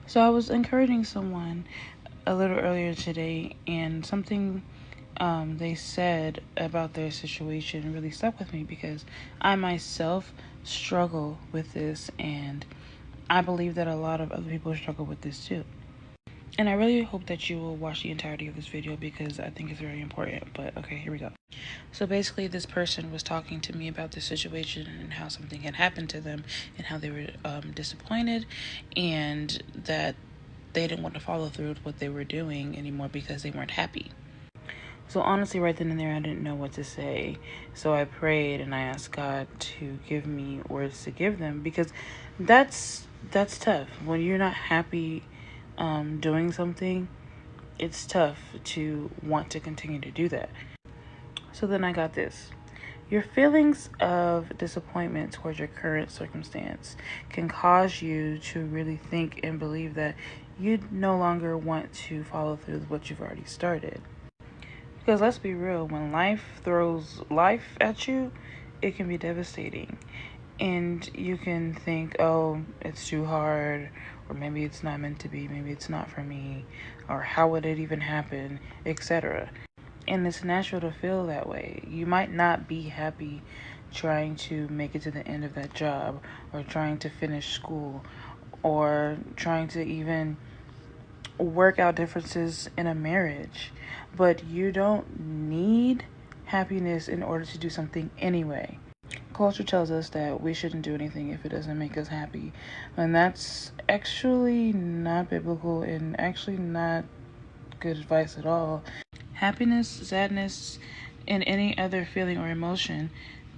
So I was encouraging someone a little earlier today, and something they said about their situation really stuck with me because I myself struggle with this, and I believe that a lot of other people struggle with this too. And I really hope that you will watch the entirety of this video because I think it's very important. But okay, here we go. So basically, this person was talking to me about the situation and how something had happened to them and how they were disappointed and that they didn't want to follow through with what they were doing anymore because they weren't happy. So honestly, right then and there, I didn't know what to say. So I prayed and I asked God to give me words to give them because that's tough. When you're not happy doing something, it's tough to want to continue to do that. So then I got this. Your feelings of disappointment towards your current circumstance can cause you to really think and believe that you no longer want to follow through with what you've already started. Because let's be real, when life throws life at you, it can be devastating. And you can think, oh, it's too hard, or maybe it's not meant to be, maybe it's not for me, or how would it even happen, etc. And it's natural to feel that way. You might not be happy trying to make it to the end of that job, or trying to finish school, or trying to even work out differences in a marriage. But you don't need happiness in order to do something anyway. Culture tells us that we shouldn't do anything if it doesn't make us happy. And that's actually not biblical and actually not good advice at all. Happiness, sadness, and any other feeling or emotion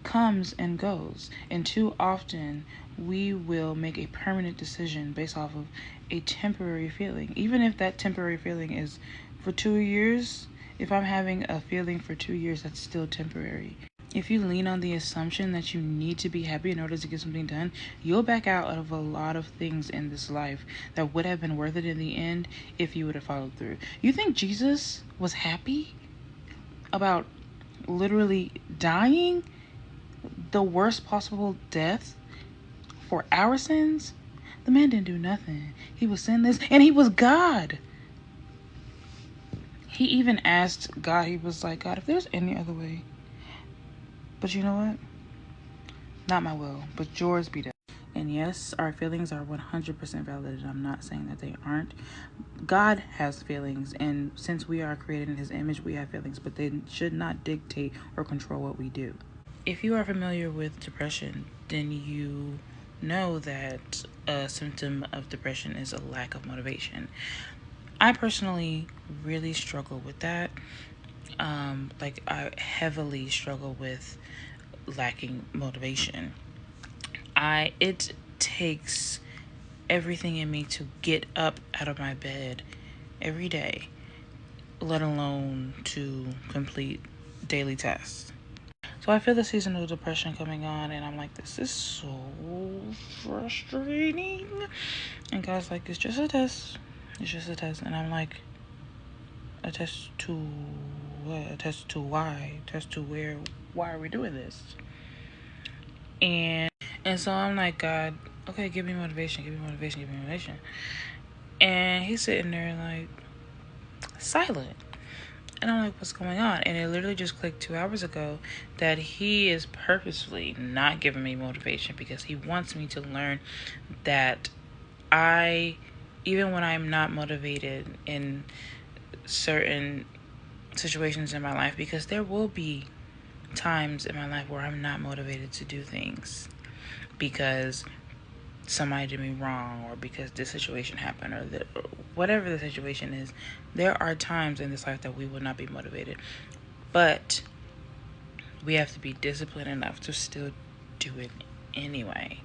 comes and goes. And too often we will make a permanent decision based off of a temporary feeling. Even if that temporary feeling is for 2 years, if I'm having a feeling for 2 years, that's still temporary. If you lean on the assumption that you need to be happy in order to get something done, you'll back out of a lot of things in this life that would have been worth it in the end if you would have followed through. You think Jesus was happy about literally dying the worst possible death for our sins? The man didn't do nothing. He was sinless and he was God. He even asked God, he was like, God, if there's any other way, but you know what? Not my will, but yours be done. And yes, our feelings are 100% valid. I'm not saying that they aren't. God has feelings, and since we are created in his image, we have feelings, but they should not dictate or control what we do. If you are familiar with depression, then you know that a symptom of depression is a lack of motivation. I personally really struggle with that. I heavily struggle with lacking motivation. It takes everything in me to get up out of my bed every day, let alone to complete daily tasks. So I feel the seasonal depression coming on, and I'm like, this is so frustrating. And God's like, it's just a test. It's just a test. And I'm like, a test to what? A test to why? A test to where? Why are we doing this? And so I'm like, God, okay, give me motivation, give me motivation, give me motivation. And he's sitting there like silent. And I'm like, what's going on? And it literally just clicked 2 hours ago that he is purposefully not giving me motivation because he wants me to learn that even when I'm not motivated in certain situations in my life, because there will be times in my life where I'm not motivated to do things because somebody did me wrong or because this situation happened or whatever the situation is. There are times in this life that we will not be motivated, but we have to be disciplined enough to still do it anyway.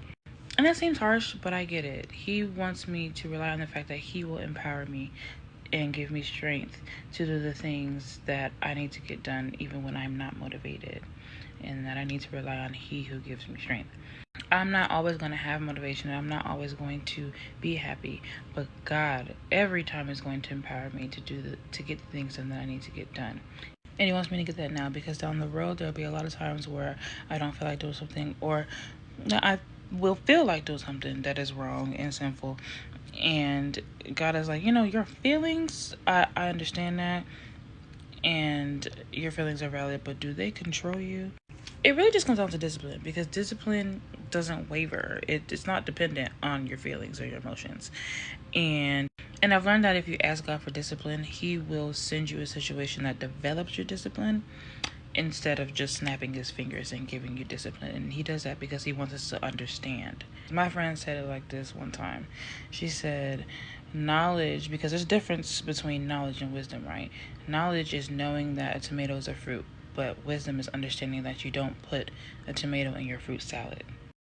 And that seems harsh, but I get it. He wants me to rely on the fact that he will empower me and give me strength to do the things that I need to get done even when I'm not motivated, and that I need to rely on he who gives me strength. I'm not always going to have motivation. I'm not always going to be happy, but God every time is going to empower me to get the things done that I need to get done. And he wants me to get that now because down the road there'll be a lot of times where I don't feel like doing something, or I will feel like doing something that is wrong and sinful, And God is like, you know, your feelings, I understand that, and your feelings are valid, but do they control you? It really just comes down to discipline, because discipline doesn't waver. It's not dependent on your feelings or your emotions. And I've learned that if you ask God for discipline, He will send you a situation that develops your discipline instead of just snapping his fingers and giving you discipline. And He does that because He wants us to understand. My friend said it like this one time. She said, knowledge, because there's a difference between knowledge and wisdom, right? Knowledge is knowing that a tomato is a fruit, but wisdom is understanding that you don't put a tomato in your fruit salad.